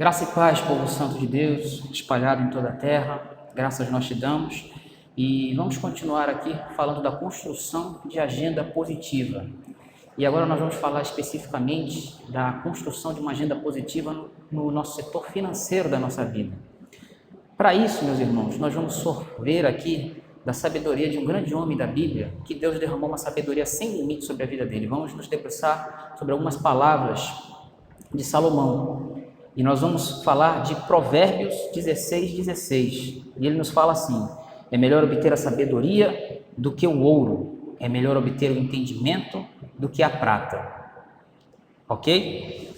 Graça e paz, povo santo de Deus, espalhado em toda a terra, graças nós te damos. E vamos continuar aqui falando da construção de agenda positiva. E agora nós vamos falar especificamente da construção de uma agenda positiva no nosso setor financeiro da nossa vida. Para isso, meus irmãos, nós vamos sorver aqui da sabedoria de um grande homem da Bíblia, que Deus derramou uma sabedoria sem limite sobre a vida dele. Vamos nos debruçar sobre algumas palavras de Salomão. E nós vamos falar de Provérbios 16:16. E ele nos fala assim: é melhor obter a sabedoria do que o ouro, é melhor obter o entendimento do que a prata. Ok?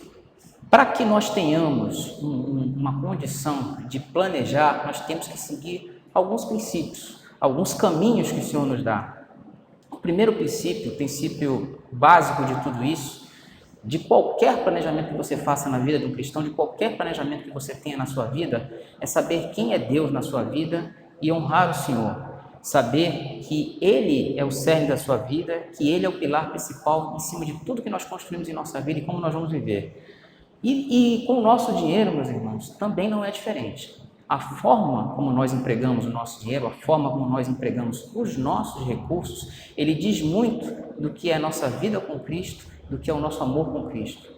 Para que nós tenhamos uma condição de planejar, nós temos que seguir alguns princípios, alguns caminhos que o Senhor nos dá. O primeiro princípio, o princípio básico de tudo isso, de qualquer planejamento que você faça na vida de um cristão, de qualquer planejamento que você tenha na sua vida, é saber quem é Deus na sua vida e honrar o Senhor. Saber que Ele é o cerne da sua vida, que Ele é o pilar principal em cima de tudo que nós construímos em nossa vida e como nós vamos viver. E com o nosso dinheiro, meus irmãos, também não é diferente. A forma como nós empregamos o nosso dinheiro, a forma como nós empregamos os nossos recursos, ele diz muito do que é a nossa vida com Cristo, do que é o nosso amor com Cristo.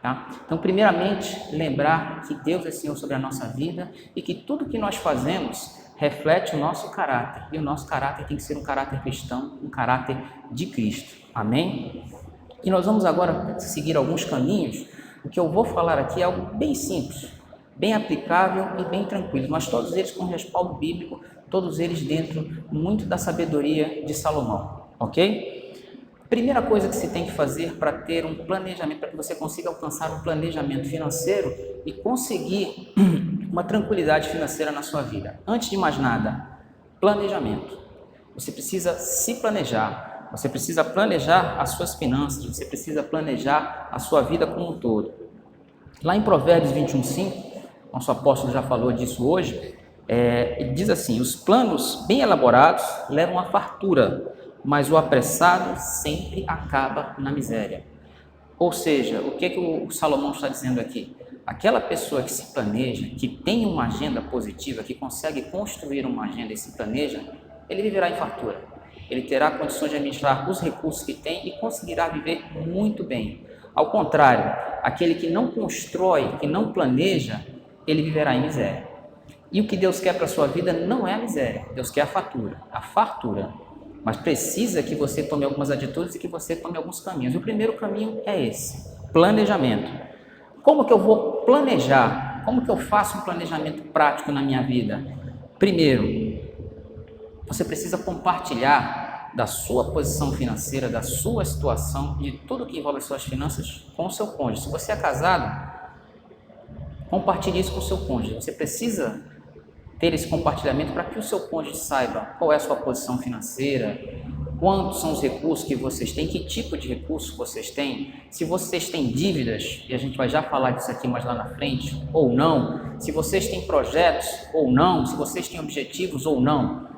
Tá? Então, primeiramente, lembrar que Deus é Senhor sobre a nossa vida e que tudo que nós fazemos reflete o nosso caráter. E o nosso caráter tem que ser um caráter cristão, um caráter de Cristo. Amém? E nós vamos agora seguir alguns caminhos. O que eu vou falar aqui é algo bem simples, bem aplicável e bem tranquilo, mas todos eles com respaldo bíblico, todos eles dentro muito da sabedoria de Salomão, ok? Primeira coisa que se tem que fazer para ter um planejamento, para que você consiga alcançar um planejamento financeiro e conseguir uma tranquilidade financeira na sua vida. Antes de mais nada, planejamento. Você precisa se planejar. Você precisa planejar as suas finanças, você precisa planejar a sua vida como um todo. Lá em Provérbios 21:5, nosso apóstolo já falou disso hoje, ele diz assim: os planos bem elaborados levam à fartura, mas o apressado sempre acaba na miséria. Ou seja, o que o Salomão está dizendo aqui? Aquela pessoa que se planeja, que tem uma agenda positiva, que consegue construir uma agenda e se planeja, ele viverá em fartura. Ele terá condições de administrar os recursos que tem e conseguirá viver muito bem. Ao contrário, aquele que não constrói, que não planeja, ele viverá em miséria. E o que Deus quer para a sua vida não é a miséria, Deus quer a fartura. Mas precisa que você tome algumas atitudes e que você tome alguns caminhos. E o primeiro caminho é esse, planejamento. Como que eu vou planejar? Como que eu faço um planejamento prático na minha vida? Primeiro, você precisa compartilhar da sua posição financeira, da sua situação, de tudo que envolve as suas finanças com o seu cônjuge. Se você é casado, compartilhe isso com o seu cônjuge. Você precisa ter esse compartilhamento para que o seu cônjuge saiba qual é a sua posição financeira, quantos são os recursos que vocês têm, que tipo de recursos vocês têm, se vocês têm dívidas, e a gente vai já falar disso aqui mais lá na frente, ou não, se vocês têm projetos ou não, se vocês têm objetivos ou não.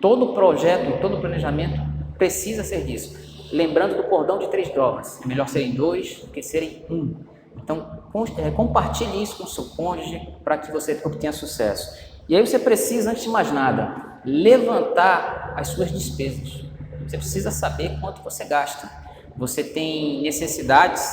Todo projeto, todo planejamento precisa ser disso. Lembrando do cordão de 3 dobras, é melhor serem 2 do que serem 1. Então, compartilhe isso com o seu cônjuge para que você obtenha sucesso. E aí você precisa, antes de mais nada, levantar as suas despesas. Você precisa saber quanto você gasta. Você tem necessidades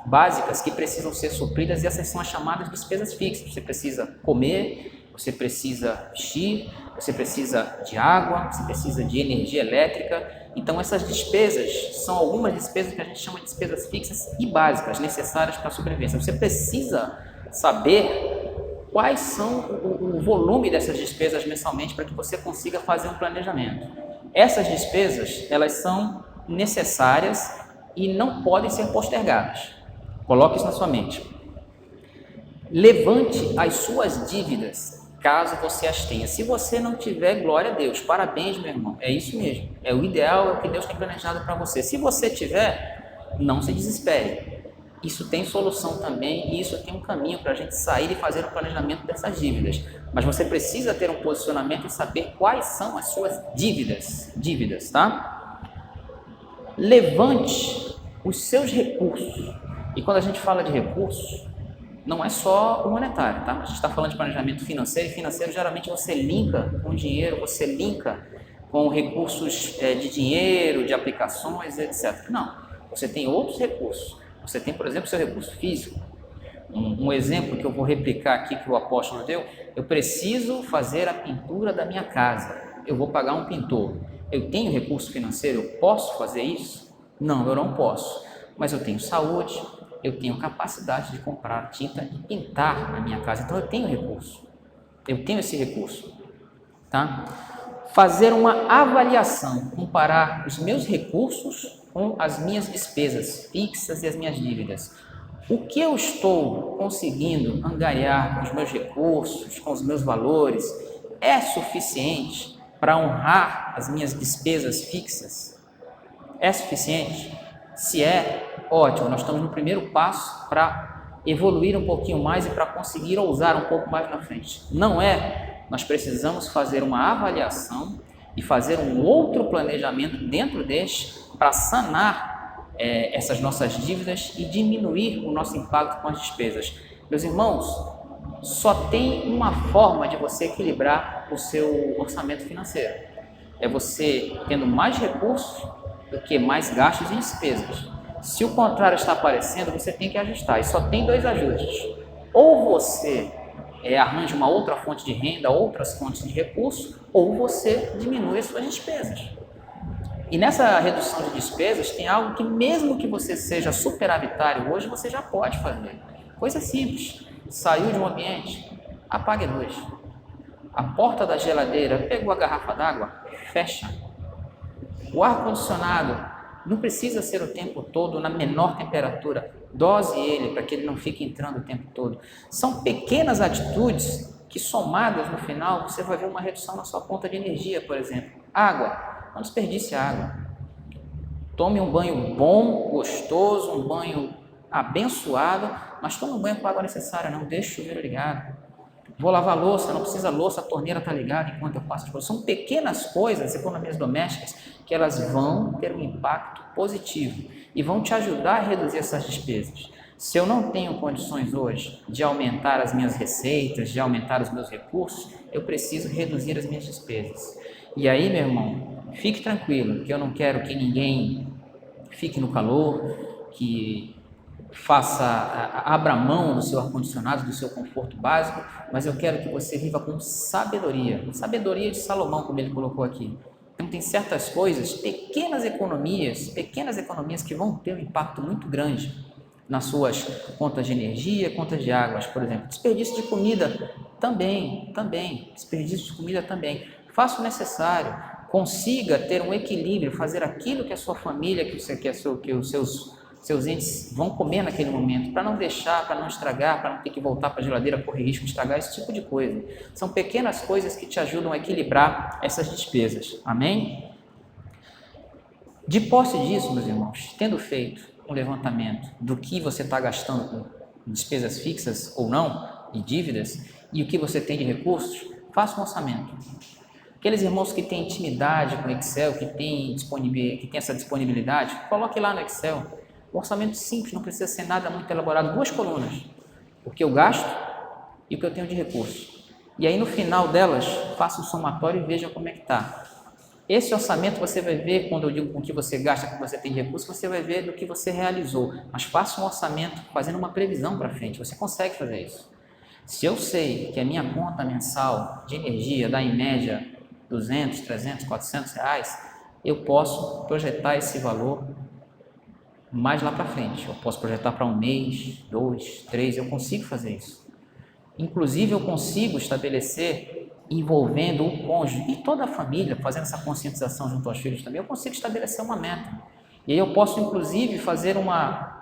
básicas que precisam ser supridas e essas são as chamadas despesas fixas. Você precisa comer, você precisa vestir, você precisa de água, você precisa de energia elétrica. Então essas despesas são algumas despesas que a gente chama de despesas fixas e básicas, necessárias para a sobrevivência. Você precisa saber quais são o volume dessas despesas mensalmente para que você consiga fazer um planejamento. Essas despesas, elas são necessárias e não podem ser postergadas. Coloque isso na sua mente. Levante as suas dívidas, caso você as tenha. Se você não tiver, glória a Deus, parabéns, meu irmão, é isso mesmo, é o ideal, é o que Deus tem planejado para você. Se você tiver, não se desespere, isso tem solução também e isso tem um caminho para a gente sair e fazer o planejamento dessas dívidas, mas você precisa ter um posicionamento e saber quais são as suas dívidas, tá? Levante os seus recursos, e quando a gente fala de recursos, não é só o monetário, tá? A gente está falando de planejamento financeiro, e financeiro geralmente você linka com dinheiro, você linka com recursos de dinheiro, de aplicações, etc. Não, você tem outros recursos. Você tem, por exemplo, seu recurso físico. Um exemplo que eu vou replicar aqui que o apóstolo deu: eu preciso fazer a pintura da minha casa, eu vou pagar um pintor. Eu tenho recurso financeiro, eu posso fazer isso? Não, eu não posso, mas eu tenho saúde, eu tenho capacidade de comprar tinta e pintar a minha casa, então eu tenho recurso, eu tenho esse recurso, tá? Fazer uma avaliação, comparar os meus recursos com as minhas despesas fixas e as minhas dívidas. O que eu estou conseguindo angariar com os meus recursos, com os meus valores, é suficiente para honrar as minhas despesas fixas? É suficiente? Se é, ótimo, nós estamos no primeiro passo para evoluir um pouquinho mais e para conseguir ousar um pouco mais na frente. Não é? Nós precisamos fazer uma avaliação e fazer um outro planejamento dentro deste para sanar essas nossas dívidas e diminuir o nosso impacto com as despesas. Meus irmãos, só tem uma forma de você equilibrar o seu orçamento financeiro. É você tendo mais recursos do que mais gastos e despesas. Se o contrário está aparecendo, você tem que ajustar. E só tem dois ajustes. Ou você arranja uma outra fonte de renda, outras fontes de recursos, ou você diminui as suas despesas. E nessa redução de despesas tem algo que, mesmo que você seja superavitário hoje, você já pode fazer. Coisa simples: saiu de um ambiente, apague a luz. A porta da geladeira, pegou a garrafa d'água, fecha. O ar-condicionado não precisa ser o tempo todo na menor temperatura, dose ele para que ele não fique entrando o tempo todo. São pequenas atitudes que, somadas no final, você vai ver uma redução na sua conta de energia, por exemplo. Água. Não desperdice água. Tome um banho bom, gostoso, um banho abençoado, mas tome um banho com a água necessária, não deixe o chuveiro ligado. Vou lavar louça, não precisa louça, a torneira está ligada enquanto eu passo as coisas. São pequenas coisas, economias domésticas, que elas vão ter um impacto positivo e vão te ajudar a reduzir essas despesas. Se eu não tenho condições hoje de aumentar as minhas receitas, de aumentar os meus recursos, eu preciso reduzir as minhas despesas. E aí, meu irmão, fique tranquilo, que eu não quero que ninguém fique no calor, que abra mão do seu ar-condicionado, do seu conforto básico, mas eu quero que você viva com sabedoria de Salomão, como ele colocou aqui. Então tem certas coisas, pequenas economias que vão ter um impacto muito grande nas suas contas de energia, contas de águas, por exemplo. Desperdício de comida também, desperdício de comida também. Faça o necessário, consiga ter um equilíbrio, fazer aquilo que a sua família, que os seus entes vão comer naquele momento, para não deixar, para não estragar, para não ter que voltar para a geladeira, correr risco de estragar, esse tipo de coisa. São pequenas coisas que te ajudam a equilibrar essas despesas. Amém? De posse disso, meus irmãos, tendo feito um levantamento do que você está gastando com despesas fixas ou não, e dívidas, e o que você tem de recursos, faça um orçamento. Aqueles irmãos que têm intimidade com o Excel, que têm essa disponibilidade, coloque lá no Excel. Um orçamento simples, não precisa ser nada muito elaborado. 2 colunas, o que eu gasto e o que eu tenho de recurso. E aí no final delas, faça um somatório e veja como é que está. Esse orçamento você vai ver, quando eu digo com o que você gasta, com o que você tem de recurso, você vai ver do que você realizou. Mas faça um orçamento fazendo uma previsão para frente, você consegue fazer isso. Se eu sei que a minha conta mensal de energia dá em média 200, 300, 400 reais, eu posso projetar esse valor mais lá para frente. Eu posso projetar para 1 mês, 2, 3, eu consigo fazer isso. Inclusive, eu consigo estabelecer, envolvendo o cônjuge e toda a família, fazendo essa conscientização junto aos filhos também, eu consigo estabelecer uma meta. E aí eu posso, inclusive, fazer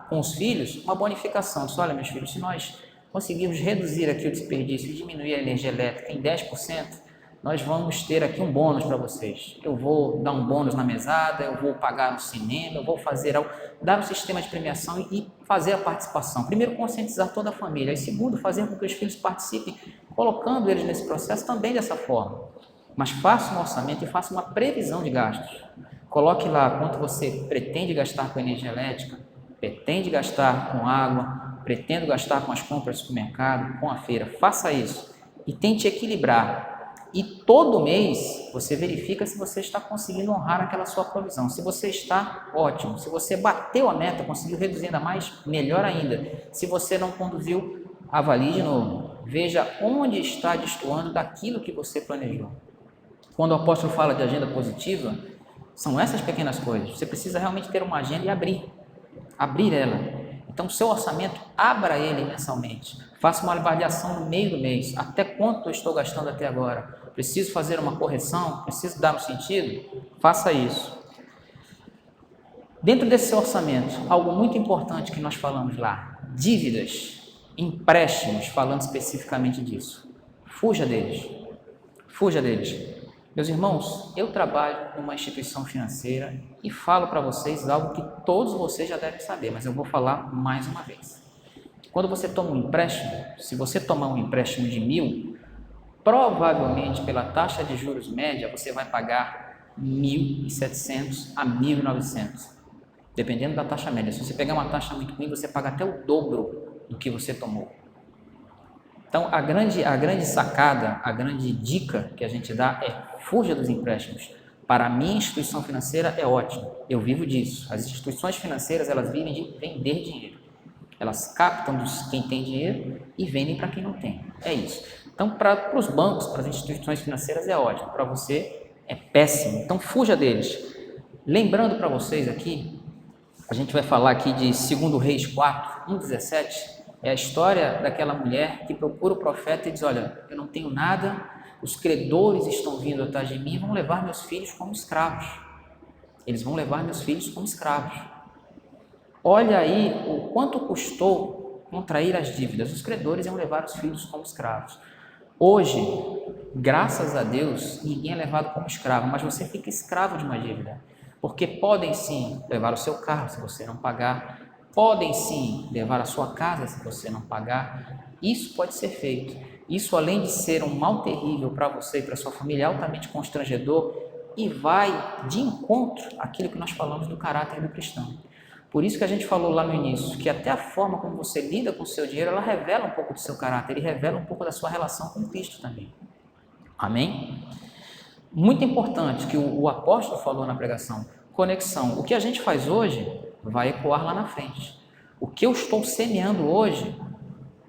com os filhos uma bonificação. Olha, meus filhos, se nós conseguirmos reduzir aqui o desperdício e diminuir a energia elétrica em 10%, nós vamos ter aqui um bônus para vocês. Eu vou dar um bônus na mesada, eu vou pagar no cinema, eu vou dar um sistema de premiação e fazer a participação. Primeiro, conscientizar toda a família. E segundo, fazer com que os filhos participem, colocando eles nesse processo também dessa forma. Mas faça um orçamento e faça uma previsão de gastos. Coloque lá quanto você pretende gastar com energia elétrica, pretende gastar com água, pretendo gastar com as compras do supermercado, com a feira, faça isso e tente equilibrar. E todo mês você verifica se você está conseguindo honrar aquela sua provisão. Se você está, ótimo. Se você bateu a meta, conseguiu reduzir ainda mais, melhor ainda. Se você não conduziu, avalie de novo. Veja onde está destoando daquilo que você planejou. Quando o apóstolo fala de agenda positiva, são essas pequenas coisas. Você precisa realmente ter uma agenda e abrir ela. Então, seu orçamento, abra ele mensalmente. Faça uma avaliação no meio do mês. Até quanto eu estou gastando até agora? Preciso fazer uma correção? Preciso dar um sentido? Faça isso. Dentro desse seu orçamento, algo muito importante que nós falamos lá, dívidas, empréstimos, falando especificamente disso. Fuja deles. Fuja deles. Meus irmãos, eu trabalho numa instituição financeira e falo para vocês algo que todos vocês já devem saber, mas eu vou falar mais uma vez. Quando você toma um empréstimo, se você tomar um empréstimo de 1.000, provavelmente pela taxa de juros média você vai pagar 1.700 a 1.900, dependendo da taxa média. Se você pegar uma taxa muito ruim, você paga até o dobro do que você tomou. Então, a grande sacada, a grande dica que a gente dá é fuja dos empréstimos. Para a minha instituição financeira é ótimo, eu vivo disso. As instituições financeiras, elas vivem de vender dinheiro. Elas captam quem tem dinheiro e vendem para quem não tem. É isso. Então, para os bancos, para as instituições financeiras é ótimo, para você é péssimo. Então, fuja deles. Lembrando para vocês aqui, a gente vai falar aqui de 2 Reis 4, 1:17. É a história daquela mulher que procura o profeta e diz: olha, eu não tenho nada, os credores estão vindo atrás de mim e vão levar meus filhos como escravos. Eles vão levar meus filhos como escravos. Olha aí o quanto custou contrair as dívidas. Os credores iam levar os filhos como escravos. Hoje, graças a Deus, ninguém é levado como escravo, mas você fica escravo de uma dívida. Porque podem sim levar o seu carro se você não pagar. Podem sim levar a sua casa se você não pagar. Isso pode ser feito. Isso, além de ser um mal terrível para você e para sua família, é altamente constrangedor e vai de encontro àquilo que nós falamos do caráter do cristão. Por isso que a gente falou lá no início, que até a forma como você lida com o seu dinheiro, ela revela um pouco do seu caráter e revela um pouco da sua relação com Cristo também. Amém? Muito importante que o apóstolo falou na pregação, conexão. O que a gente faz hoje vai ecoar lá na frente. O que eu estou semeando hoje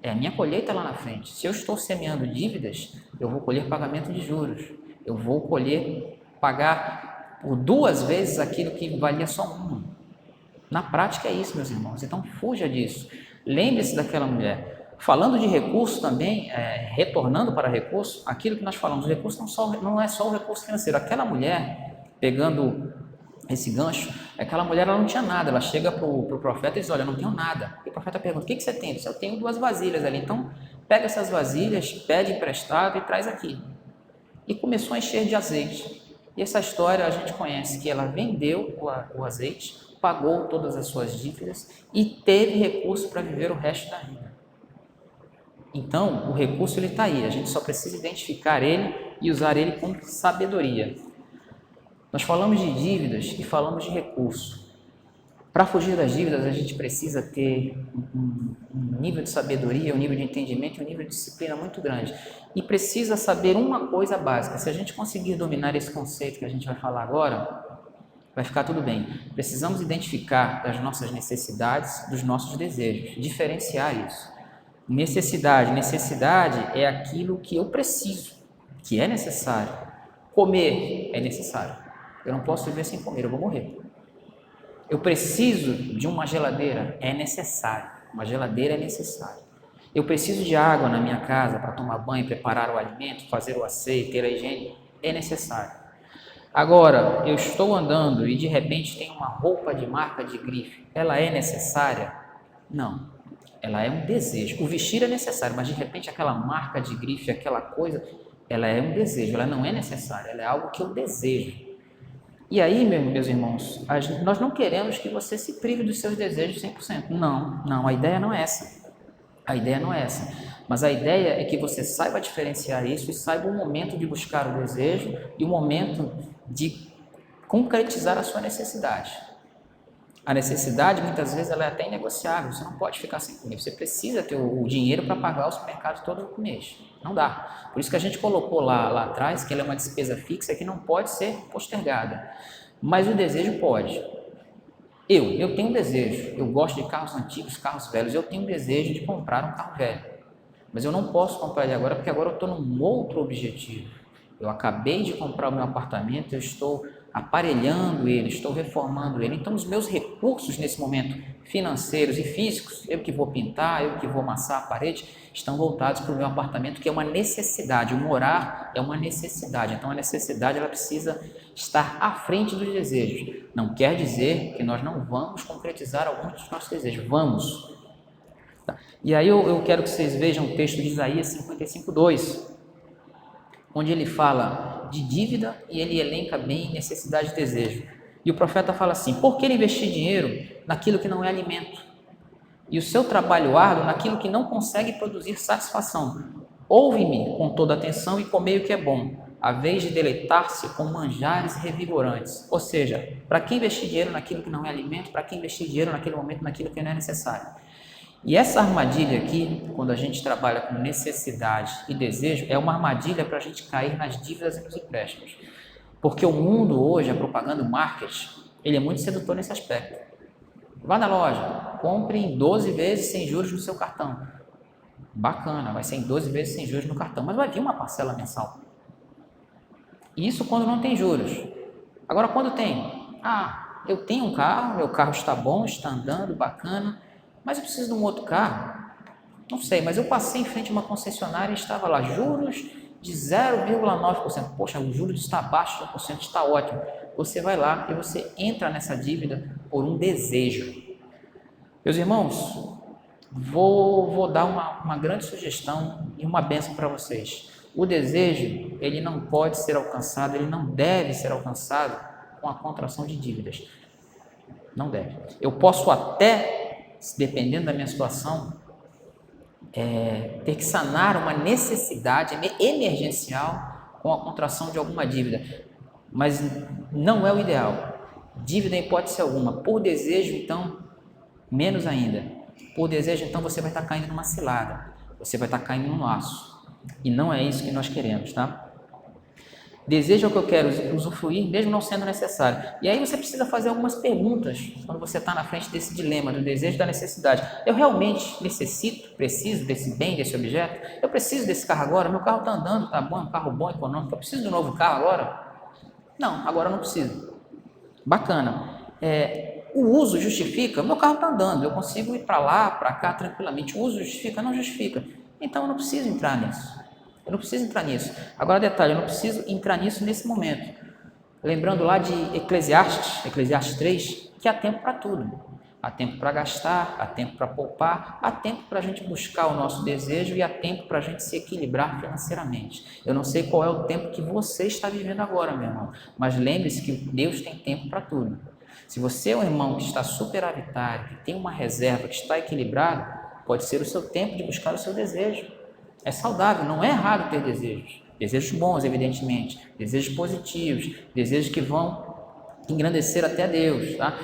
é a minha colheita lá na frente. Se eu estou semeando dívidas, eu vou colher pagamento de juros. Eu vou pagar por 2 vezes aquilo que valia só uma. Na prática é isso, meus irmãos. Então, fuja disso. Lembre-se daquela mulher. Falando de recurso também, retornando para recurso, aquilo que nós falamos, o recurso não é só o recurso financeiro. Aquela mulher, pegando esse gancho, aquela mulher ela não tinha nada, ela chega para o profeta e diz: olha, eu não tenho nada. E o profeta pergunta: o que você tem? Ele diz: eu tenho 2 vasilhas ali, então pega essas vasilhas, pede emprestado e traz aqui. E começou a encher de azeite. E essa história a gente conhece, que ela vendeu o azeite, pagou todas as suas dívidas e teve recurso para viver o resto da vida. Então, o recurso está aí, a gente só precisa identificar ele e usar ele com sabedoria. Nós falamos de dívidas e falamos de recurso. Para fugir das dívidas, a gente precisa ter um nível de sabedoria, um nível de entendimento e um nível de disciplina muito grande. E precisa saber uma coisa básica. Se a gente conseguir dominar esse conceito que a gente vai falar agora, vai ficar tudo bem. Precisamos identificar as nossas necessidades dos nossos desejos, diferenciar isso. Necessidade é aquilo que eu preciso, que é necessário. Comer é necessário. Eu não posso viver sem comer, eu vou morrer. Eu preciso de uma geladeira, é necessário. Uma geladeira é necessário. Eu preciso de água na minha casa para tomar banho, preparar o alimento, fazer o asseio, ter a higiene, é necessário. Agora, eu estou andando e de repente tem uma roupa de marca de grife, ela é necessária? Não, ela é um desejo. O vestir é necessário, mas de repente aquela marca de grife, aquela coisa, ela é um desejo, ela não é necessária, ela é algo que eu desejo. E aí, meus irmãos, nós não queremos que você se prive dos seus desejos 100%. Não, a ideia não é essa. A ideia não é essa. Mas a ideia é que você saiba diferenciar isso e saiba o momento de buscar o desejo e o momento de concretizar a sua necessidade. A necessidade, muitas vezes, ela é até inegociável. Você não pode ficar sem comer. Você precisa ter o dinheiro para pagar o supermercado todo mês. Não dá. Por isso que a gente colocou lá atrás que ela é uma despesa fixa que não pode ser postergada. Mas o desejo pode. Eu tenho um desejo. Eu gosto de carros antigos, carros velhos. Eu tenho um desejo de comprar um carro velho. Mas eu não posso comprar ele agora, porque agora eu estou num outro objetivo. Eu acabei de comprar o meu apartamento, eu estou aparelhando ele, estou reformando ele. Então, os meus recursos nesse momento, financeiros e físicos, eu que vou pintar, eu que vou amassar a parede, estão voltados para o meu apartamento, que é uma necessidade. O morar é uma necessidade. Então, a necessidade ela precisa estar à frente dos desejos. Não quer dizer que nós não vamos concretizar alguns dos nossos desejos. Vamos. E aí eu quero que vocês vejam o texto de Isaías 55:2, onde ele fala de dívida e ele elenca bem necessidade e desejo. E o profeta fala assim: por que investir dinheiro naquilo que não é alimento? E o seu trabalho árduo naquilo que não consegue produzir satisfação? Ouve-me com toda atenção e comei o que é bom, a vez de deleitar-se com manjares revigorantes. Ou seja, para que investir dinheiro naquilo que não é alimento? Para que investir dinheiro naquele momento naquilo que não é necessário? E essa armadilha aqui, quando a gente trabalha com necessidade e desejo, é uma armadilha para a gente cair nas dívidas e nos empréstimos. Porque o mundo hoje, a propaganda, o marketing, ele é muito sedutor nesse aspecto. Vá na loja, compre em 12 vezes sem juros no seu cartão. Bacana, vai ser em 12 vezes sem juros no cartão, mas vai vir uma parcela mensal. Isso quando não tem juros. Agora, quando tem? Eu tenho um carro, meu carro está bom, está andando, bacana, mas eu preciso de um outro carro. Não sei, mas eu passei em frente a uma concessionária e estava lá, juros de 0,9%. Poxa, o juros está abaixo de 1%, está ótimo. Você vai lá e você entra nessa dívida por um desejo. Meus irmãos, vou dar uma grande sugestão e uma bênção para vocês. O desejo, ele não pode ser alcançado, ele não deve ser alcançado com a contração de dívidas. Não deve. Eu posso até, dependendo da minha situação, ter que sanar uma necessidade emergencial com a contração de alguma dívida, mas não é o ideal. Dívida em hipótese alguma. Por desejo, então, menos ainda. Por desejo, então, você vai estar caindo numa cilada, você vai estar caindo num laço, e não é isso que nós queremos, tá? Desejo é o que eu quero usufruir, mesmo não sendo necessário. E aí você precisa fazer algumas perguntas quando você está na frente desse dilema do desejo e da necessidade. Eu realmente preciso desse bem, desse objeto? Eu preciso desse carro agora? Meu carro está andando, está bom, é um carro bom, econômico. Eu preciso de um novo carro agora? Não, agora eu não preciso. Bacana. O uso justifica? Meu carro está andando, eu consigo ir para lá, para cá tranquilamente. O uso justifica? Não justifica. Então eu não preciso entrar nisso. Eu não preciso entrar nisso. Agora, detalhe, eu não preciso entrar nisso nesse momento. Lembrando lá de Eclesiastes 3, que há tempo para tudo. Há tempo para gastar, há tempo para poupar, há tempo para a gente buscar o nosso desejo e há tempo para a gente se equilibrar financeiramente. Eu não sei qual é o tempo que você está vivendo agora, meu irmão, mas lembre-se que Deus tem tempo para tudo. Se você é um irmão que está superavitário, que tem uma reserva, que está equilibrado, pode ser o seu tempo de buscar o seu desejo. É saudável, não é errado ter desejos. Desejos bons, evidentemente. Desejos positivos. Desejos que vão engrandecer até Deus, tá?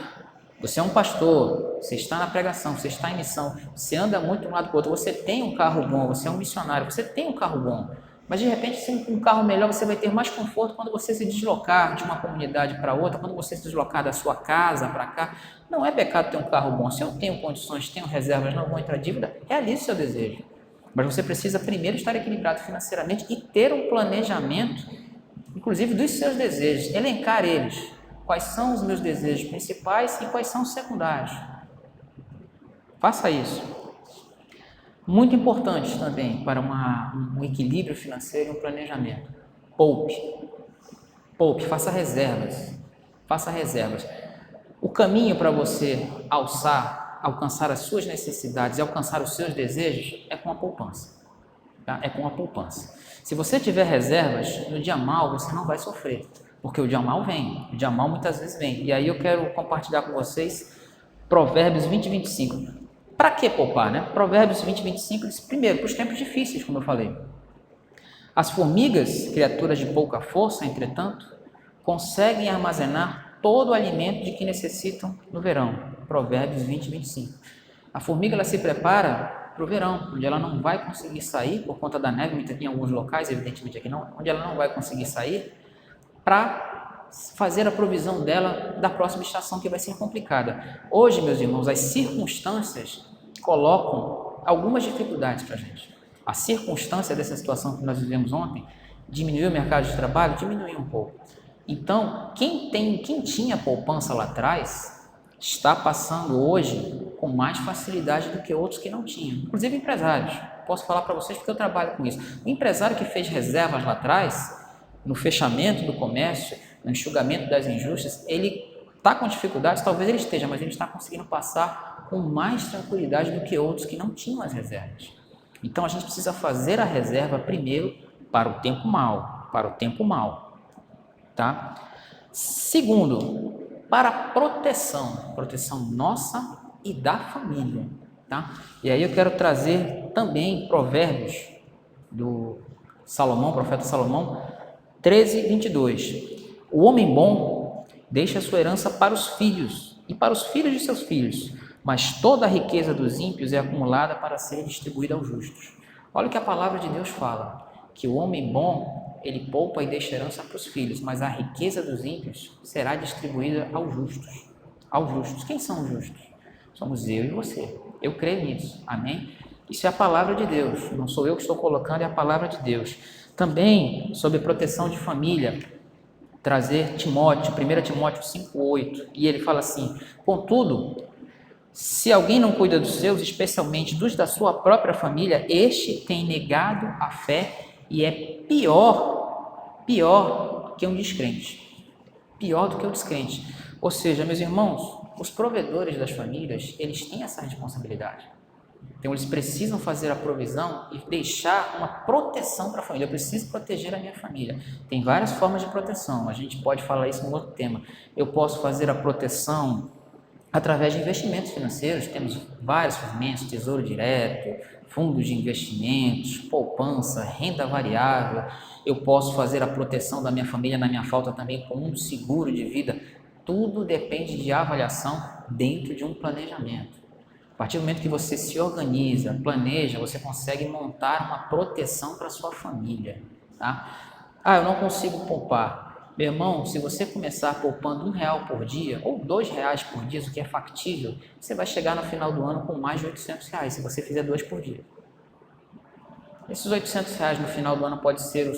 Você é um pastor, você está na pregação, você está em missão, você anda muito de um lado para o outro, você tem um carro bom, você é um missionário, você tem um carro bom. Mas de repente, sem um carro melhor, você vai ter mais conforto quando você se deslocar de uma comunidade para outra, quando você se deslocar da sua casa para cá. Não é pecado ter um carro bom. Se eu tenho condições, tenho reservas, não vou entrar em dívida, realize o seu desejo. Mas você precisa primeiro estar equilibrado financeiramente e ter um planejamento, inclusive dos seus desejos, elencar eles. Quais são os meus desejos principais e quais são os secundários. Faça isso. Muito importante também para um equilíbrio financeiro e um planejamento. Poupe. Poupe, faça reservas. Faça reservas. O caminho para você alcançar as suas necessidades e alcançar os seus desejos é com a poupança. Tá? É com a poupança. Se você tiver reservas, no dia mal você não vai sofrer, porque o dia mal vem, o dia mal muitas vezes vem. E aí eu quero compartilhar com vocês Provérbios 20 e 25. Para que poupar, né? Provérbios 20 e 25 diz, primeiro, para os tempos difíceis, como eu falei. As formigas, criaturas de pouca força, entretanto, conseguem armazenar todo o alimento de que necessitam no verão. Provérbios 20, 25. A formiga ela se prepara para o verão, onde ela não vai conseguir sair por conta da neve, em alguns locais, evidentemente aqui não, onde ela não vai conseguir sair, para fazer a provisão dela da próxima estação, que vai ser complicada. Hoje, meus irmãos, as circunstâncias colocam algumas dificuldades para a gente. A circunstância dessa situação que nós vivemos ontem diminuiu o mercado de trabalho? Diminuiu um pouco. Então, quem tinha poupança lá atrás está passando hoje com mais facilidade do que outros que não tinham, inclusive empresários. Posso falar para vocês porque eu trabalho com isso. O empresário que fez reservas lá atrás, no fechamento do comércio, no enxugamento das injustas, ele está com dificuldades, talvez ele esteja, mas ele está conseguindo passar com mais tranquilidade do que outros que não tinham as reservas. Então, a gente precisa fazer a reserva primeiro para o tempo mau, tá? Segundo, para proteção nossa e da família, tá? E aí eu quero trazer também Provérbios do Salomão, profeta Salomão, 13, 22. O homem bom deixa sua herança para os filhos e para os filhos de seus filhos, mas toda a riqueza dos ímpios é acumulada para ser distribuída aos justos. Olha o que a palavra de Deus fala, que o homem bom, ele poupa e deixa herança para os filhos, mas a riqueza dos ímpios será distribuída aos justos. Aos justos. Quem são os justos? Somos eu e você. Eu creio nisso. Amém? Isso é a palavra de Deus. Não sou eu que estou colocando, é a palavra de Deus. Também, sobre proteção de família, trazer Timóteo, 1 Timóteo 5,8. E ele fala assim: contudo, se alguém não cuida dos seus, especialmente dos da sua própria família, este tem negado a fé e é pior que um descrente. Pior do que um descrente. Ou seja, meus irmãos, os provedores das famílias, eles têm essa responsabilidade. Então, eles precisam fazer a provisão e deixar uma proteção para a família. Eu preciso proteger a minha família. Tem várias formas de proteção. A gente pode falar isso em outro tema. Eu posso fazer a proteção através de investimentos financeiros. Temos vários instrumentos: tesouro direto, fundos de investimentos, poupança, renda variável. Eu posso fazer a proteção da minha família na minha falta também com um seguro de vida. Tudo depende de avaliação dentro de um planejamento. A partir do momento que você se organiza, planeja, você consegue montar uma proteção para a sua família, tá? Eu não consigo poupar. Meu irmão, se você começar poupando R$1 por dia ou R$2 por dia, o que é factível, você vai chegar no final do ano com mais de R$800, se você fizer 2 por dia. Esses R$800 no final do ano pode ser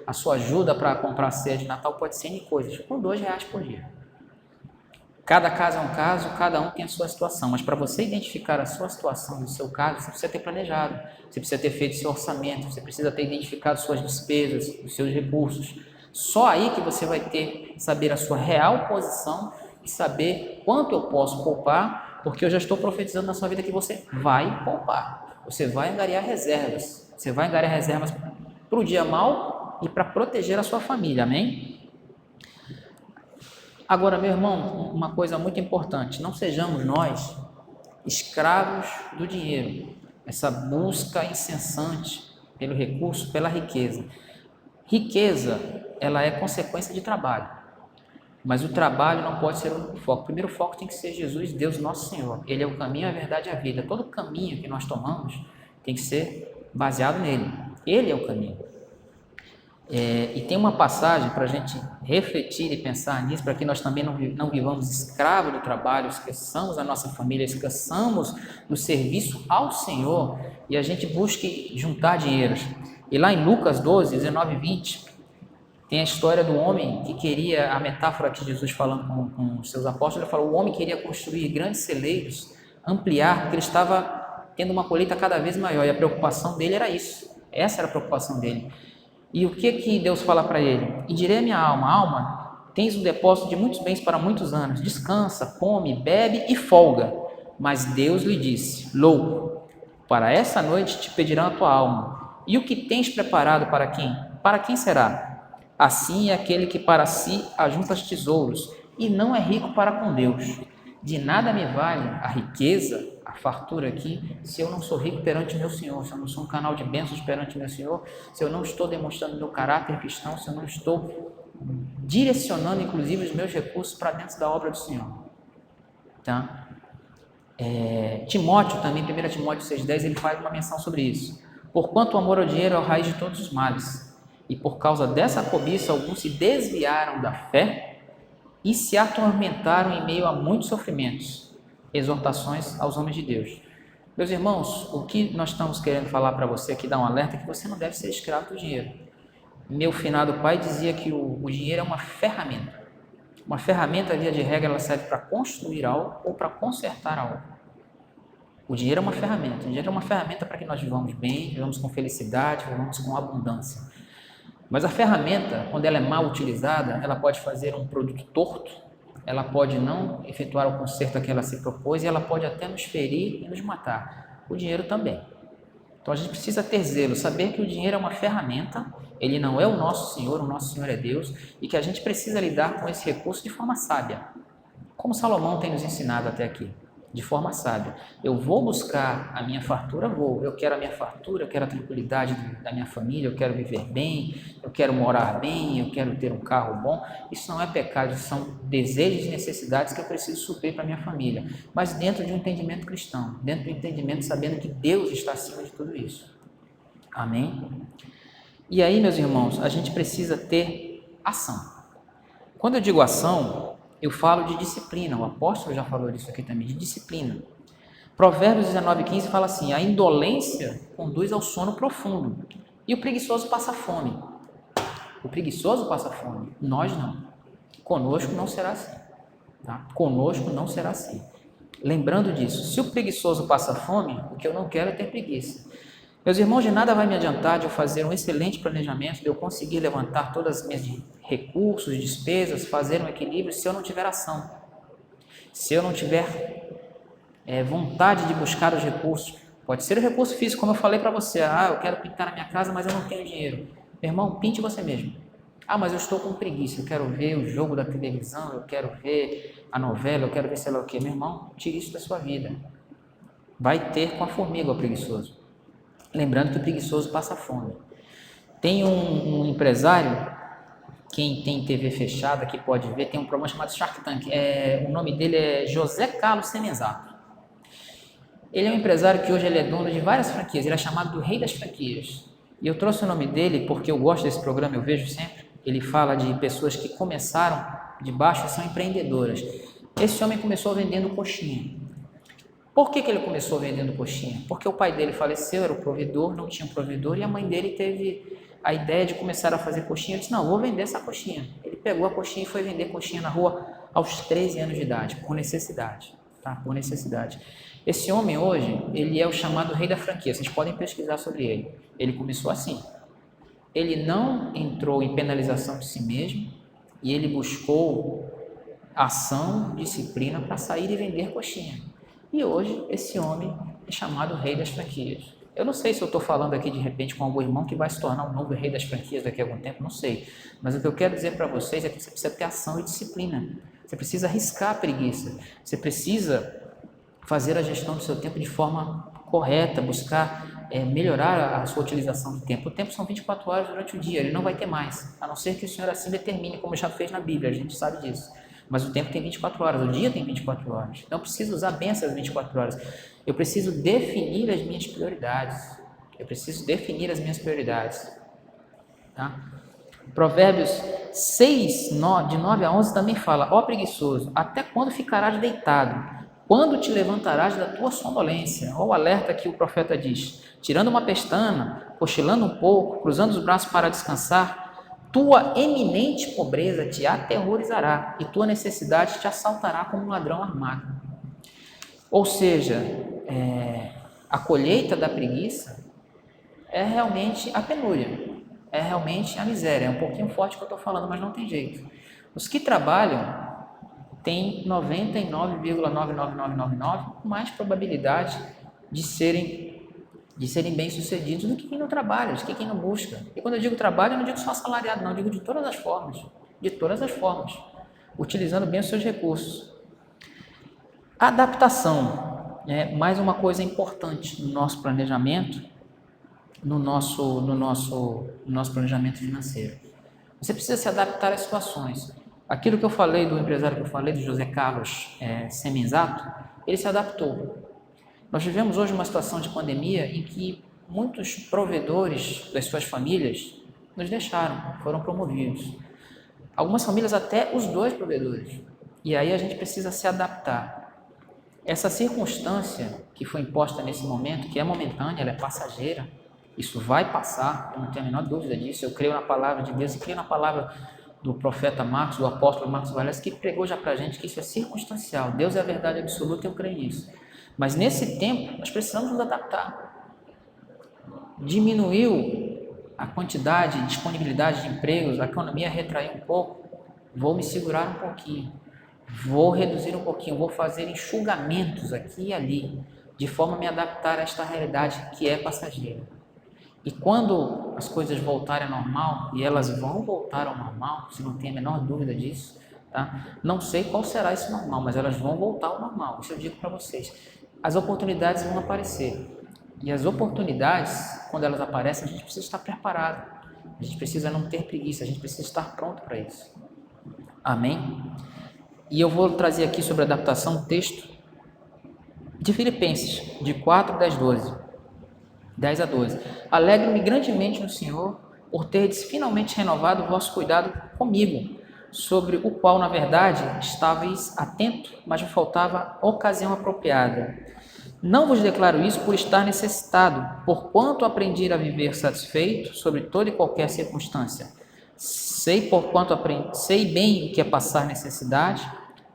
a sua ajuda para comprar ceia de Natal, pode ser N coisas, com R$2 por dia. Cada caso é um caso, cada um tem a sua situação, mas para você identificar a sua situação, no seu caso, você precisa ter planejado, você precisa ter feito seu orçamento, você precisa ter identificado suas despesas, os seus recursos. Só aí que você vai saber a sua real posição e saber quanto eu posso poupar, porque eu já estou profetizando na sua vida que você vai poupar, você vai angariar reservas, para o dia mau e para proteger a sua família, amém? Agora, meu irmão, uma coisa muito importante: não sejamos nós escravos do dinheiro, essa busca incessante pelo recurso, pela riqueza. Riqueza, ela é consequência de trabalho, mas o trabalho não pode ser o único foco. O primeiro foco tem que ser Jesus, Deus nosso Senhor. Ele é o caminho, a verdade e a vida. Todo caminho que nós tomamos tem que ser baseado nele. Ele é o caminho. E tem uma passagem para a gente refletir e pensar nisso, para que nós também não vivamos escravos do trabalho, esqueçamos a nossa família, esqueçamos do serviço ao Senhor e a gente busque juntar dinheiros. E lá em Lucas 12, 19 e 20, tem a história do homem que queria, a metáfora que Jesus falando com os seus apóstolos, ele falou: o homem queria construir grandes celeiros, ampliar, porque ele estava tendo uma colheita cada vez maior, e a preocupação dele era isso, essa era a preocupação dele. E o que Deus fala para ele? E direi à minha alma: alma, tens um depósito de muitos bens para muitos anos, descansa, come, bebe e folga. Mas Deus lhe disse: louco, para essa noite te pedirão a tua alma. E o que tens preparado para quem? Para quem será? Assim é aquele que para si ajunta tesouros e não é rico para com Deus. De nada me vale a riqueza, a fartura aqui, se eu não sou rico perante meu Senhor, se eu não sou um canal de bênçãos perante meu Senhor, se eu não estou demonstrando meu caráter cristão, se eu não estou direcionando inclusive os meus recursos para dentro da obra do Senhor. Tá? Timóteo também, 1 Timóteo 6,10, ele faz uma menção sobre isso. Porquanto o amor ao dinheiro é a raiz de todos os males, e por causa dessa cobiça alguns se desviaram da fé e se atormentaram em meio a muitos sofrimentos. Exortações aos homens de Deus. Meus irmãos, o que nós estamos querendo falar para você aqui, dar um alerta, é que você não deve ser escravo do dinheiro. Meu finado pai dizia que o dinheiro é uma ferramenta. Uma ferramenta, via de regra, ela serve para construir algo ou para consertar algo. O dinheiro é uma ferramenta. O dinheiro é uma ferramenta para que nós vivamos bem, vivamos com felicidade, vivamos com abundância. Mas a ferramenta, quando ela é mal utilizada, ela pode fazer um produto torto, ela pode não efetuar o conserto a que ela se propôs e ela pode até nos ferir e nos matar. O dinheiro também. Então a gente precisa ter zelo, saber que o dinheiro é uma ferramenta, ele não é o nosso Senhor é Deus, e que a gente precisa lidar com esse recurso de forma sábia. Como Salomão tem nos ensinado até aqui, de forma sábia. Eu vou buscar a minha fartura, eu quero a minha fartura, eu quero a tranquilidade da minha família, eu quero viver bem, eu quero morar bem, eu quero ter um carro bom. Isso não é pecado, são desejos e necessidades que eu preciso suprir para a minha família, mas dentro de um entendimento cristão, dentro do entendimento sabendo que Deus está acima de tudo isso. Amém? E aí, meus irmãos, a gente precisa ter ação. Quando eu digo ação, eu falo de disciplina, o apóstolo já falou disso aqui também, de disciplina. Provérbios 19,15 fala assim: a indolência conduz ao sono profundo e o preguiçoso passa fome. O preguiçoso passa fome, nós não. Conosco não será assim. Tá? Conosco não será assim. Lembrando disso, se o preguiçoso passa fome, o que eu não quero é ter preguiça. Meus irmãos, de nada vai me adiantar de eu fazer um excelente planejamento, de eu conseguir levantar todas as minhas recursos, despesas, fazer um equilíbrio, se eu não tiver ação. Se eu não tiver vontade de buscar os recursos. Pode ser o recurso físico, como eu falei para você. Eu quero pintar na minha casa, mas eu não tenho dinheiro. Meu irmão, pinte você mesmo. Mas eu estou com preguiça, eu quero ver o jogo da televisão, eu quero ver a novela, eu quero ver sei lá o quê. Meu irmão, tire isso da sua vida. Vai ter com a formiga o preguiçoso. Lembrando que o preguiçoso passa fome. Tem um empresário, quem tem TV fechada que pode ver, tem um programa chamado Shark Tank. O nome dele é José Carlos Semenzato. Ele é um empresário que hoje ele é dono de várias franquias, ele é chamado do rei das franquias. E eu trouxe o nome dele porque eu gosto desse programa, eu vejo sempre. Ele fala de pessoas que começaram de baixo e são empreendedoras. Esse homem começou vendendo coxinha. Por que ele começou vendendo coxinha? Porque o pai dele faleceu, era o provedor, não tinha um provedor, e a mãe dele teve a ideia de começar a fazer coxinha. Ele disse: não, vou vender essa coxinha. Ele pegou a coxinha e foi vender coxinha na rua aos 13 anos de idade, por necessidade. Tá? Por necessidade. Esse homem hoje, ele é o chamado rei da franquia, vocês podem pesquisar sobre ele. Ele começou assim. Ele não entrou em penalização de si mesmo e ele buscou ação, disciplina para sair e vender coxinha. E hoje esse homem é chamado rei das franquias. Eu não sei se eu estou falando aqui de repente com algum irmão que vai se tornar um novo rei das franquias daqui a algum tempo, não sei. Mas o que eu quero dizer para vocês é que você precisa ter ação e disciplina. Você precisa arriscar a preguiça. Você precisa fazer a gestão do seu tempo de forma correta, buscar melhorar a sua utilização do tempo. O tempo são 24 horas durante o dia, ele não vai ter mais, a não ser que o Senhor assim determine, como já fez na Bíblia, a gente sabe disso. Mas o tempo tem 24 horas, o dia tem 24 horas. Então eu preciso usar bem essas 24 horas. Eu preciso definir as minhas prioridades. Tá? Provérbios 6, de 9 a 11 também fala: ó preguiçoso, até quando ficarás deitado? Quando te levantarás da tua sonolência? Olha o alerta que o profeta diz: tirando uma pestana, cochilando um pouco, cruzando os braços para descansar, tua eminente pobreza te aterrorizará e tua necessidade te assaltará como um ladrão armado. Ou seja, a colheita da preguiça é realmente a penúria, é realmente a miséria. É um pouquinho forte que eu estou falando, mas não tem jeito. Os que trabalham têm 99,99999 mais probabilidade de serem bem-sucedidos do que quem não trabalha, de quem não busca. E quando eu digo trabalho, eu não digo só assalariado, não, eu digo de todas as formas, utilizando bem os seus recursos. Adaptação é mais uma coisa importante no nosso planejamento, no nosso planejamento financeiro. Você precisa se adaptar às situações. Aquilo que eu falei do empresário que eu falei, do José Carlos Semenzato, ele se adaptou. Nós vivemos hoje uma situação de pandemia em que muitos provedores das suas famílias nos deixaram, foram promovidos. Algumas famílias até os dois provedores. E aí a gente precisa se adaptar. Essa circunstância que foi imposta nesse momento, que é momentânea, ela é passageira, isso vai passar, eu não tenho a menor dúvida disso. Eu creio na palavra de Deus e creio na palavra do profeta Marcos, do apóstolo Marcos Valés, que pregou já para a gente que isso é circunstancial. Deus é a verdade absoluta e eu creio nisso. Mas nesse tempo, nós precisamos nos adaptar. Diminuiu a quantidade, disponibilidade de empregos, a economia retraiu um pouco, vou me segurar um pouquinho, vou reduzir um pouquinho, vou fazer enxugamentos aqui e ali, de forma a me adaptar a esta realidade que é passageira. E quando as coisas voltarem ao normal, e elas vão voltar ao normal, se não tem a menor dúvida disso, tá? Não sei qual será esse normal, mas elas vão voltar ao normal, isso eu digo para vocês. As oportunidades vão aparecer. E as oportunidades, quando elas aparecem, a gente precisa estar preparado. A gente precisa não ter preguiça, a gente precisa estar pronto para isso. Amém? E eu vou trazer aqui sobre adaptação um texto de Filipenses, de 4, 10 a 12. Alegro-me grandemente no Senhor por terdes finalmente renovado o vosso cuidado comigo, sobre o qual, na verdade, estáveis atento, mas me faltava ocasião apropriada. Não vos declaro isso por estar necessitado, porquanto aprendi a viver satisfeito sobre toda e qualquer circunstância. Sei bem o que é passar necessidade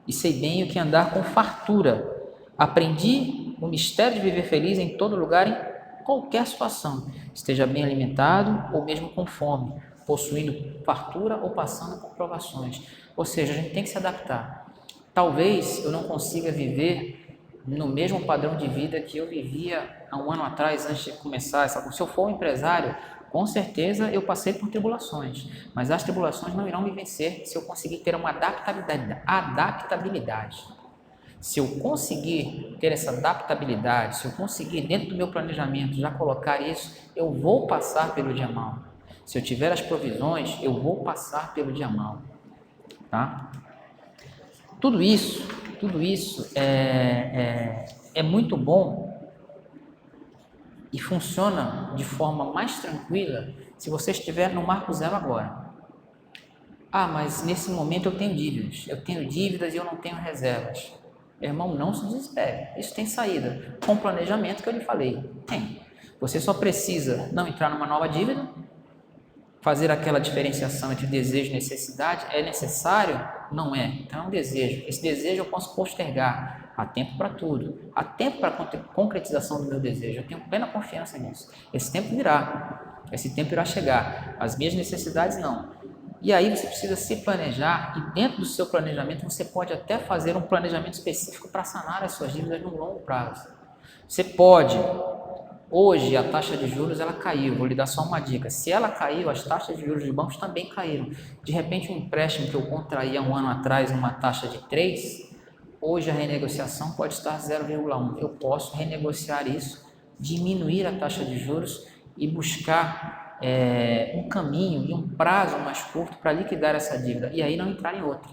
e sei bem o que é andar com fartura. Aprendi o mistério de viver feliz em todo lugar, em qualquer situação, esteja bem alimentado ou mesmo com fome, possuindo fartura ou passando por provações. Ou seja, a gente tem que se adaptar. Talvez eu não consiga viver no mesmo padrão de vida que eu vivia há um ano atrás, antes de começar essa. Se eu for um empresário, com certeza eu passei por tribulações, mas as tribulações não irão me vencer se eu conseguir ter uma adaptabilidade. Se eu conseguir ter essa adaptabilidade, se eu conseguir dentro do meu planejamento já colocar isso, eu vou passar pelo dia mal. Se eu tiver as provisões, eu vou passar pelo dia mal. Tá? Tudo isso é muito bom e funciona de forma mais tranquila se você estiver no marco zero agora. Ah, mas nesse momento eu tenho dívidas e eu não tenho reservas. Irmão, não se desespere, isso tem saída, com o planejamento que eu lhe falei, tem. Você só precisa não entrar numa nova dívida, fazer aquela diferenciação entre desejo e necessidade. É necessário? Não é, então é um desejo. Esse desejo eu posso postergar, há tempo para tudo, há tempo para a concretização do meu desejo, eu tenho plena confiança nisso. Esse tempo virá, esse tempo irá chegar, as minhas necessidades não. E aí você precisa se planejar e dentro do seu planejamento você pode até fazer um planejamento específico para sanar as suas dívidas no longo prazo. Você pode, hoje a taxa de juros ela caiu, vou lhe dar só uma dica, se ela caiu, as taxas de juros dos bancos também caíram. De repente um empréstimo que eu contraí há um ano atrás numa taxa de 3, hoje a renegociação pode estar 0,1. Eu posso renegociar isso, diminuir a taxa de juros e buscar um caminho e um prazo mais curto para liquidar essa dívida e aí não entrar em outra.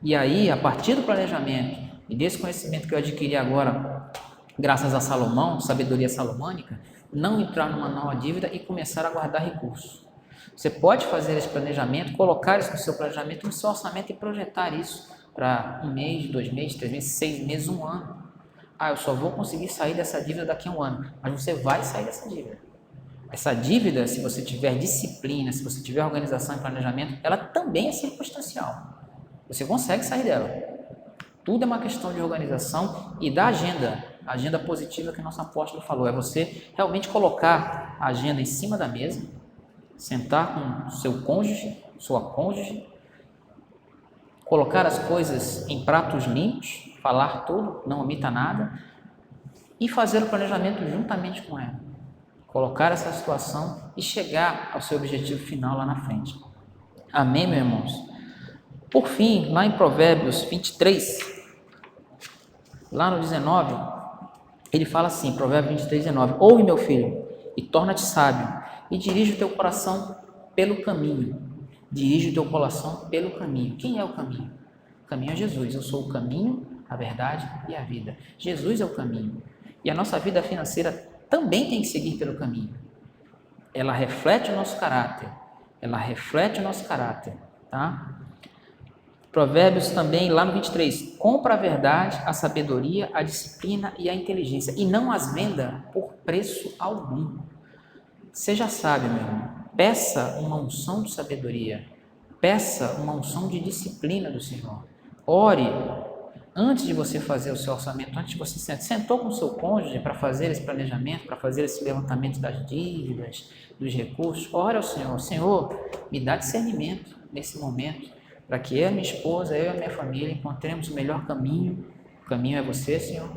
E aí, a partir do planejamento e desse conhecimento que eu adquiri agora, graças a Salomão, sabedoria salomônica, não entrar numa nova dívida e começar a guardar recursos. Você pode fazer esse planejamento, colocar isso no seu planejamento, no seu orçamento e projetar isso para 1 mês, 2 meses, 3 meses, 6 meses, 1 ano. Ah, eu só vou conseguir sair dessa dívida daqui a 1 ano, mas você vai sair dessa dívida. Essa dívida, se você tiver disciplina, se você tiver organização e planejamento, ela também é circunstancial. Você consegue sair dela. Tudo é uma questão de organização e da agenda. A agenda positiva que o nosso apóstolo falou. É você realmente colocar a agenda em cima da mesa, sentar com seu cônjuge, sua cônjuge, colocar as coisas em pratos limpos, falar tudo, não omita nada, e fazer o planejamento juntamente com ela. Colocar essa situação e chegar ao seu objetivo final lá na frente. Amém, meus irmãos? Por fim, lá em Provérbios 23, lá no 19, ele fala assim, Provérbios 23, 19, ouve, meu filho, e torna-te sábio, e dirige o teu coração pelo caminho. Dirige o teu coração pelo caminho. Quem é o caminho? O caminho é Jesus. Eu sou o caminho, a verdade e a vida. Jesus é o caminho. E a nossa vida financeira também tem que seguir pelo caminho. Ela reflete o nosso caráter. Tá? Provérbios também, lá no 23, compra a verdade, a sabedoria, a disciplina e a inteligência, e não as venda por preço algum. Seja sábio, meu irmão. Peça uma unção de sabedoria. Peça uma unção de disciplina do Senhor. Ore antes de você fazer o seu orçamento, antes de você sentou com o seu cônjuge para fazer esse planejamento, para fazer esse levantamento das dívidas, dos recursos. Ore ao Senhor. Senhor, me dá discernimento nesse momento, para que eu, minha esposa, eu e a minha família encontremos o melhor caminho. O caminho é você, Senhor.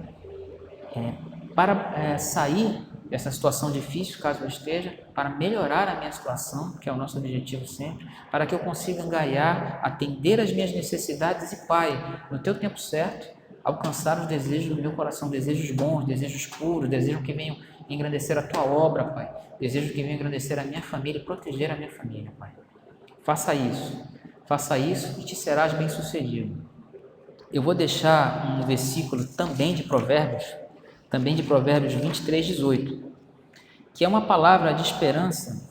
Para sair dessa situação difícil, caso eu esteja, para melhorar a minha situação, que é o nosso objetivo sempre, para que eu consiga angariar, atender as minhas necessidades e, Pai, no teu tempo certo, alcançar os desejos do meu coração, desejos bons, desejos puros, desejos que venham engrandecer a tua obra, Pai, desejos que venham engrandecer a minha família e proteger a minha família, Pai. Faça isso e te serás bem-sucedido. Eu vou deixar um versículo também de Provérbios 23, 18, que é uma palavra de esperança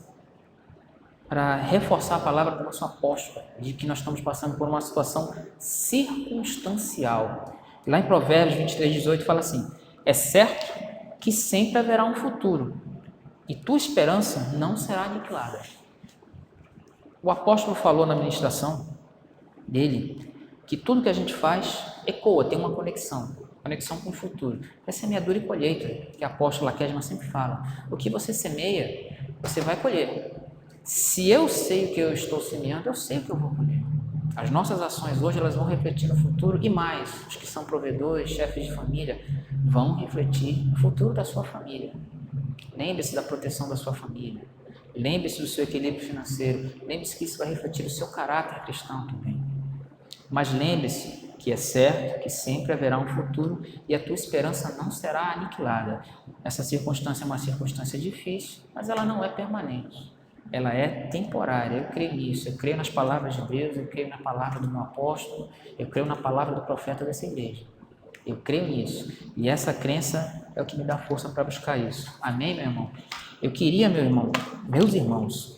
para reforçar a palavra do nosso apóstolo, de que nós estamos passando por uma situação circunstancial. Lá em Provérbios 23, 18 fala assim: é certo que sempre haverá um futuro, e tua esperança não será aniquilada. O apóstolo falou na ministração dele que tudo que a gente faz ecoa, tem uma conexão com o futuro. É semeadura e colheita, que a apóstola Kedma sempre fala. O que você semeia, você vai colher. Se eu sei o que eu estou semeando, eu sei o que eu vou colher. As nossas ações hoje, elas vão refletir no futuro, e mais, os que são provedores, chefes de família, vão refletir no futuro da sua família. Lembre-se da proteção da sua família. Lembre-se do seu equilíbrio financeiro. Lembre-se que isso vai refletir o seu caráter cristão também. Mas lembre-se que é certo que sempre haverá um futuro e a tua esperança não será aniquilada. Essa circunstância é uma circunstância difícil, mas ela não é permanente. Ela é temporária. Eu creio nisso. Eu creio nas palavras de Deus, eu creio na palavra do meu apóstolo, eu creio na palavra do profeta dessa igreja. Eu creio nisso. E essa crença é o que me dá força para buscar isso. Amém, meu irmão? Eu queria, meus irmãos,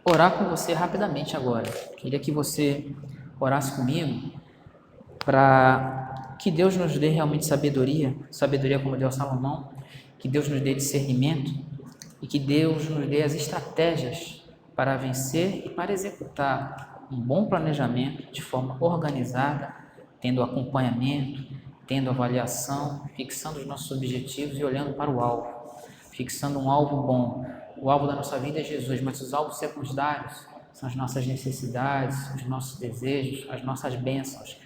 orar com você rapidamente agora. Queria que você orasse comigo para que Deus nos dê realmente sabedoria como deu a Salomão, que Deus nos dê discernimento e que Deus nos dê as estratégias para vencer e para executar um bom planejamento de forma organizada, tendo acompanhamento, tendo avaliação, fixando os nossos objetivos e olhando para o alvo, fixando um alvo bom. O alvo da nossa vida é Jesus, mas os alvos secundários são as nossas necessidades, os nossos desejos, as nossas bênçãos.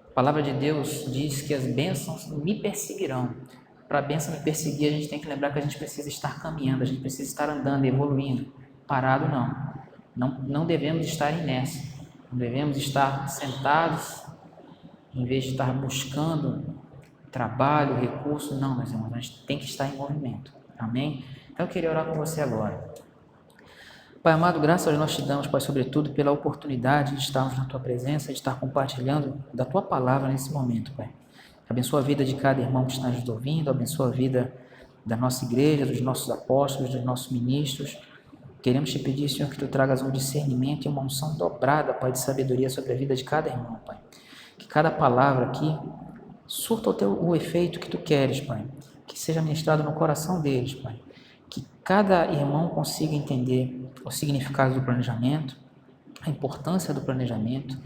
A palavra de Deus diz que as bênçãos me perseguirão. Para a bênção me perseguir, a gente tem que lembrar que a gente precisa estar caminhando, a gente precisa estar andando, evoluindo. Parado não devemos estar inércia, não devemos estar sentados, em vez de estar buscando trabalho, recurso. Não, meus irmãos, a gente tem que estar em movimento. Amém? Então eu queria orar com você agora. Pai amado, graças nós te damos, Pai, sobretudo pela oportunidade de estarmos na Tua presença, de estar compartilhando da Tua palavra nesse momento, Pai. Abençoa a vida de cada irmão que está nos ouvindo, abençoa a vida da nossa igreja, dos nossos apóstolos, dos nossos ministros. Queremos te pedir, Senhor, que Tu tragas um discernimento e uma unção dobrada, Pai, de sabedoria sobre a vida de cada irmão, Pai. Que cada palavra aqui surta o efeito que Tu queres, Pai. Que seja ministrado no coração deles, Pai. Que cada irmão consiga entender o significado do planejamento, a importância do planejamento,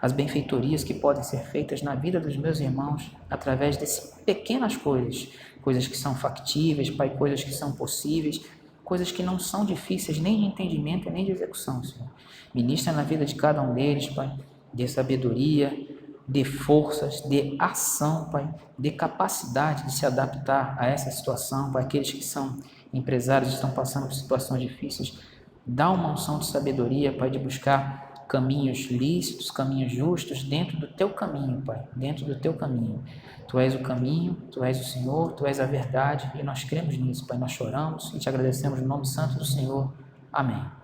as benfeitorias que podem ser feitas na vida dos meus irmãos através dessas pequenas coisas, coisas que são factíveis, Pai, coisas que são possíveis, coisas que não são difíceis nem de entendimento e nem de execução, Senhor. Ministra na vida de cada um deles, Pai, dê sabedoria, dê forças, dê ação, Pai, dê capacidade de se adaptar a essa situação, para aqueles que são empresários, estão passando por situações difíceis. Dá uma unção de sabedoria, Pai, de buscar caminhos lícitos, caminhos justos, dentro do Teu caminho, Pai, dentro do Teu caminho. Tu és o caminho, Tu és o Senhor, Tu és a verdade, e nós cremos nisso, Pai. Nós choramos e Te agradecemos no nome santo do Senhor. Amém.